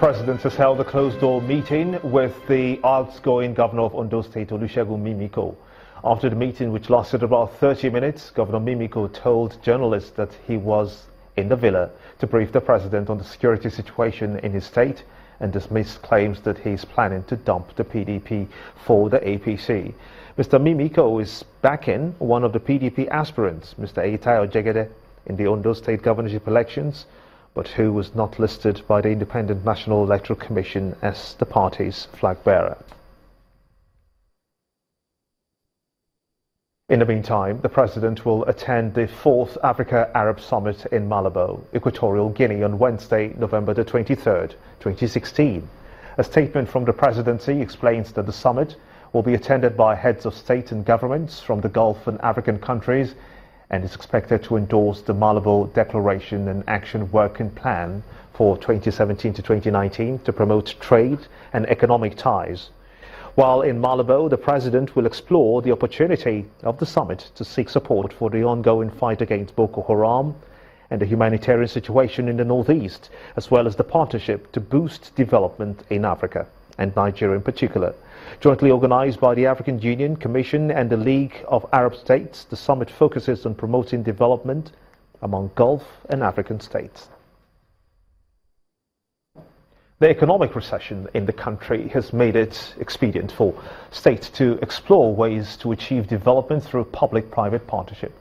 President has held a closed-door meeting with the outgoing Governor of Ondo State, Mimiko. After the meeting, which lasted about 30 minutes, Governor Mimiko told journalists that he was in the villa to brief the President on the security situation in his state and dismissed claims that he is planning to dump the PDP for the APC. Mr. Mimiko is backing one of the PDP aspirants, Mr. Eitayo Jegede, in the Ondo State governorship elections, but who was not listed by the Independent National Electoral Commission as the party's flag bearer. In the meantime, the President will attend the 4th Africa-Arab Summit in Malabo, Equatorial Guinea on Wednesday, November the 23rd, 2016. A statement from the Presidency explains that the summit will be attended by heads of state and governments from the Gulf and African countries and is expected to endorse the Malabo Declaration and Action Working Plan for 2017 to 2019 to promote trade and economic ties. While in Malabo, the President will explore the opportunity of the summit to seek support for the ongoing fight against Boko Haram and the humanitarian situation in the northeast, as well as the partnership to boost development in Africa and Nigeria in particular. Jointly organized by the African Union, Commission and the League of Arab States, the summit focuses on promoting development among Gulf and African states. The economic recession in the country has made it expedient for states to explore ways to achieve development through public-private partnership.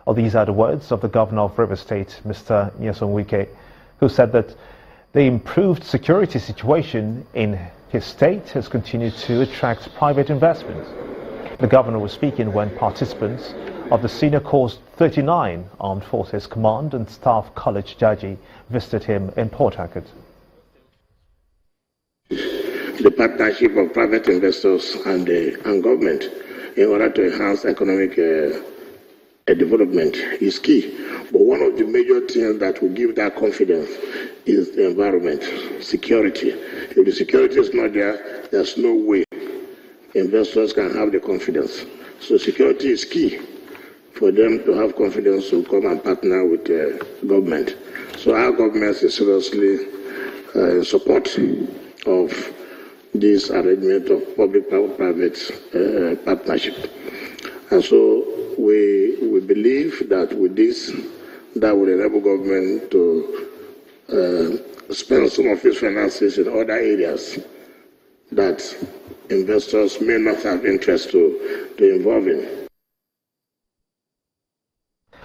Well, these are the words of the Governor of Rivers State, Mr. Nyesom Wike, who said that the improved security situation in his state has continued to attract private investments. The Governor was speaking when participants of the Senior Course 39 Armed Forces Command and Staff College Jaji visited him in Port Harcourt. The partnership of private investors and government in order to enhance economic development is key. But one of the major things that will give that confidence is the environment, security. If the security is not there, there's no way investors can have the confidence. So security is key for them to have confidence to come and partner with the government. So our government is seriously in support of this arrangement of public-private partnership. And so we believe that with this, that will enable government to spend some of its finances in other areas that investors may not have interest to involve in.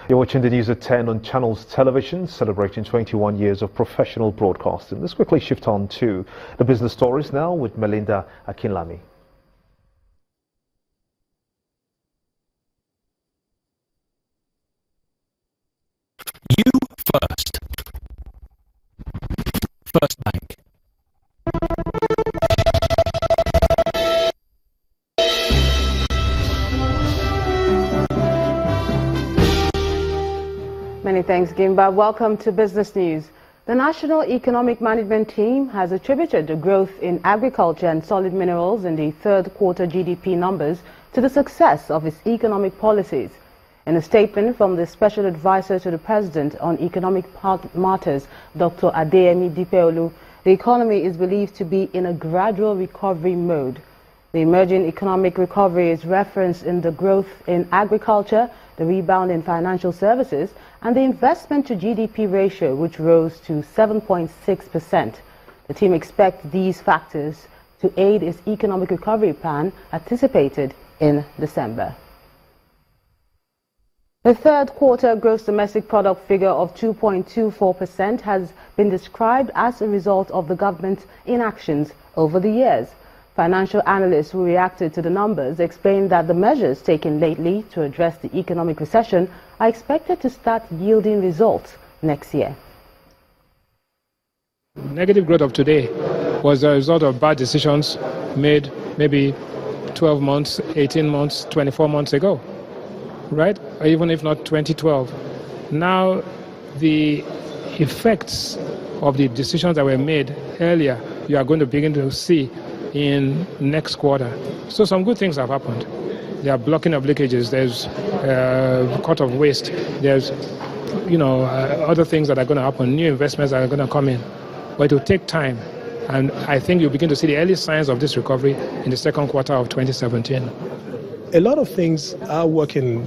You're watching the news at 10 on Channels Television, celebrating 21 years of professional broadcasting. Let's quickly shift on to the business stories now with Melinda Akinlami. You first. First Bank. Many thanks, Gimba. Welcome to Business News. The National Economic Management Team has attributed the growth in agriculture and solid minerals in the third quarter GDP numbers to the success of its economic policies. In a statement from the Special Advisor to the President on Economic Matters, Dr. Adeyemi Dipeolu, the economy is believed to be in a gradual recovery mode. The emerging economic recovery is referenced in the growth in agriculture, the rebound in financial services, and the investment to GDP ratio, which rose to 7.6%. The team expects these factors to aid its economic recovery plan anticipated in December. The third quarter gross domestic product figure of 2.24% has been described as a result of the government's inactions over the years. Financial analysts who reacted to the numbers explained that the measures taken lately to address the economic recession are expected to start yielding results next year. Negative growth of today was a result of bad decisions made maybe 12 months, 18 months, 24 months ago, right? Or even if not 2012. Now, the effects of the decisions that were made earlier, you are going to begin to see in next quarter. So some good things have happened. There are blocking of leakages, there's cut of waste, there's other things that are going to happen, new investments that are going to come in. But it will take time And I think you'll begin to see the early signs of this recovery in the second quarter of 2017. A lot of things are working,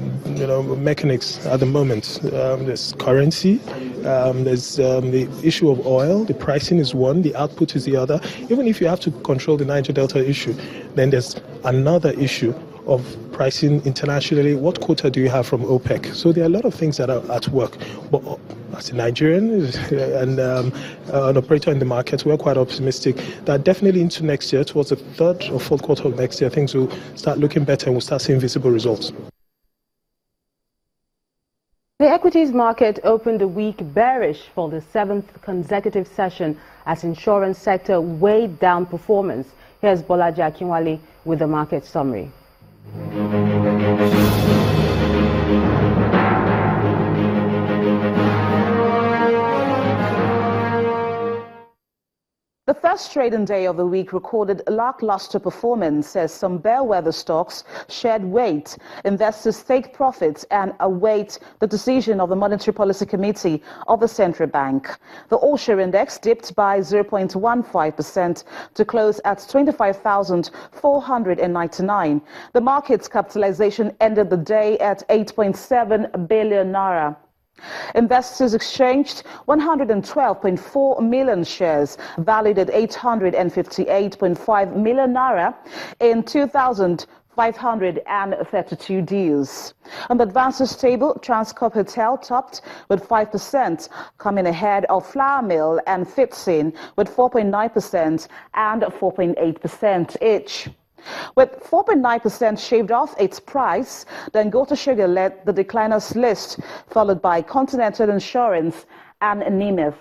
mechanics at the moment. There's currency, there's the issue of oil, the pricing is one, the output is the other. Even if you have to control the Niger Delta issue, then there's another issue of pricing internationally. What quota do you have from OPEC? So there are a lot of things that are at work. But as a Nigerian and an operator in the market, we're quite optimistic that definitely into next year, towards the third or fourth quarter of next year, things will start looking better and we'll start seeing visible results. The equities market opened the week bearish for the 7th consecutive session as insurance sector weighed down performance. Here's Bolaji Akinwale with the market summary. The first trading day of the week recorded lackluster performance as some bellwether stocks shed weight. Investors take profits and await the decision of the Monetary Policy Committee of the Central Bank. The All-Share Index dipped by 0.15% to close at 25,499. The market's capitalization ended the day at 8.7 billion naira. Investors exchanged 112.4 million shares valued at 858.5 million naira in 2,532 deals. On the advances table, Transcorp Hotel topped with 5%, coming ahead of Flour Mill and Fitsin with 4.9% and 4.8% each. With 4.9% shaved off its price, Dangote Sugar led the decliners list, followed by Continental Insurance and Nemeth.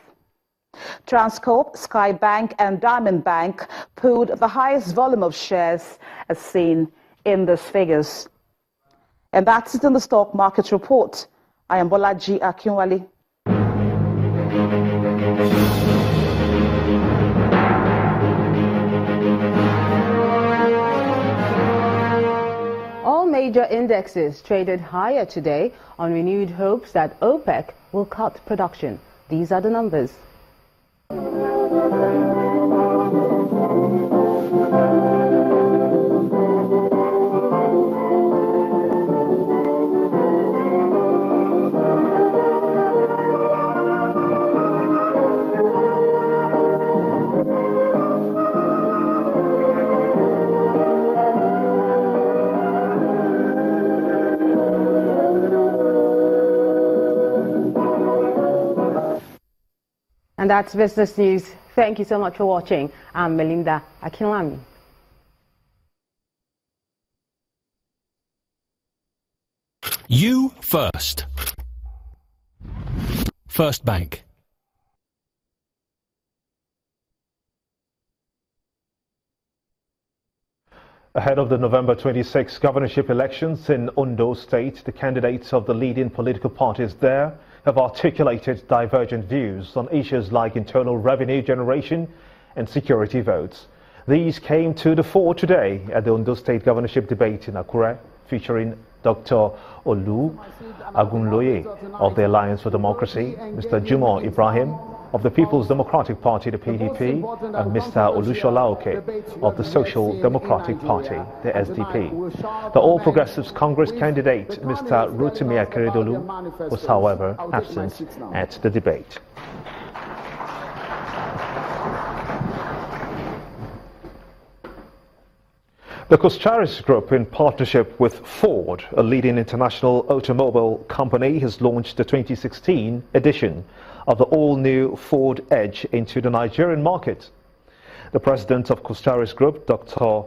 Transcorp, Skybank and Diamond Bank pulled the highest volume of shares as seen in these figures. And that's it in the stock market report. I am Bolaji Akinwale. Major indexes traded higher today on renewed hopes that OPEC will cut production. These are the numbers. And that's Business News. Thank you so much for watching. I'm Melinda Akinlami. You first. First Bank. Ahead of the November 26 governorship elections in Ondo State, the candidates of the leading political parties there have articulated divergent views on issues like internal revenue generation and security votes. These came to the fore today at the Ondo State governorship debate in Akure, featuring Dr. Olu Agunloye of the Alliance for Democracy, Mr. Jumo Ibrahim of the People's Democratic Party, the PDP, and Mr. Olushola Oke of the Social Democratic Party, the SDP. The All Progressives Congress candidate, Mr. Rotimi Akeredolu, was however absent at the debate. The Coscharis Group, in partnership with Ford, a leading international automobile company, has launched the 2016 edition of the all-new Ford Edge into the Nigerian market. The president of Coscharis Group, Dr.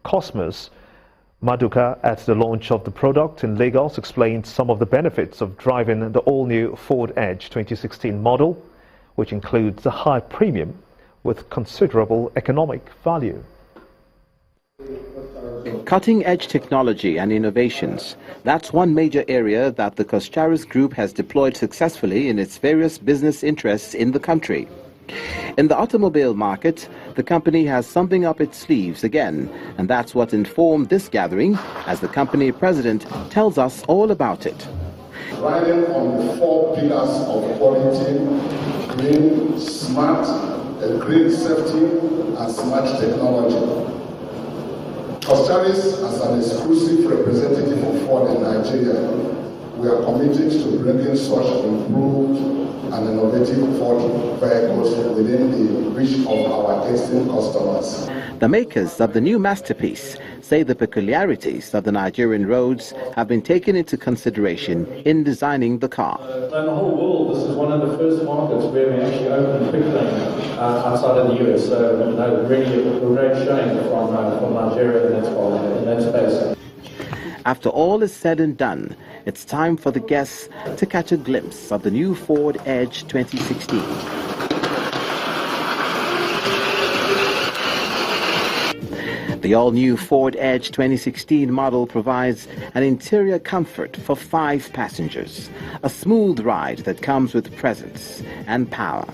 Cosmos Maduka, at the launch of the product in Lagos, explained some of the benefits of driving the all-new Ford Edge 2016 model, which includes a high premium with considerable economic value. Cutting-edge technology and innovations. That's one major area that the Coscharis Group has deployed successfully in its various business interests in the country. In the automobile market, the company has something up its sleeves again, and that's what informed this gathering, as the company president tells us all about it. Riding on the 4 pillars of quality, green, smart, a great safety and smart technology. Costaris, as an exclusive representative of Ford in Nigeria, we are committed to bringing such improved and innovative Ford vehicles within the reach of our existing customers. The makers of the new masterpiece say the peculiarities of the Nigerian roads have been taken into consideration in designing the car. In the whole world, this is one of the first markets where we actually opened quick lane outside of the US. So, really a great shame from Nigeria in that space. After all is said and done, it's time for the guests to catch a glimpse of the new Ford Edge 2016. The all-new Ford Edge 2016 model provides an interior comfort for 5 passengers, a smooth ride that comes with presence and power,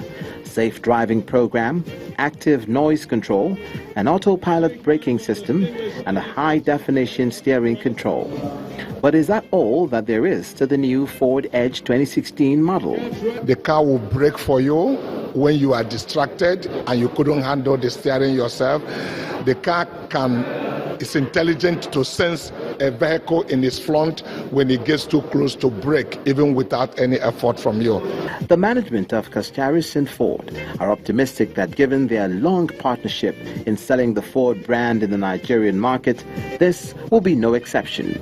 safe driving program, active noise control, an autopilot braking system, and a high-definition steering control. But is that all that there is to the new Ford Edge 2016 model? The car will brake for you when you are distracted and you couldn't handle the steering yourself. The car is intelligent to sense a vehicle in its front when it gets too close to brake, even without any effort from you. The management of Costaris and Ford are optimistic that given their long partnership in selling the Ford brand in the Nigerian market, this will be no exception.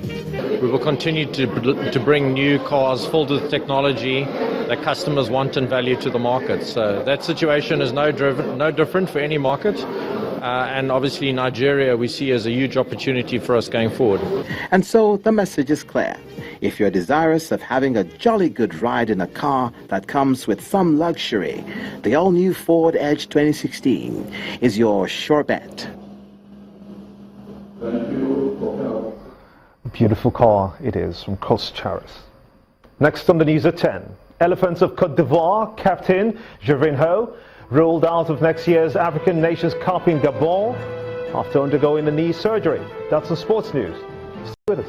We will continue to bring new cars filled with technology that customers want and value to the market. So that situation is no different for any market. And obviously Nigeria we see as a huge opportunity for us going forward. And so the message is clear. If you're desirous of having a jolly good ride in a car that comes with some luxury, the all-new Ford Edge 2016 is your sure bet. Beautiful car it is from Costaris. Next on the news at 10. Elephants of Côte d'Ivoire captain Gervinho ruled out of next year's African Nations Cup in Gabon after undergoing a knee surgery. That's the sports news. Stay with us.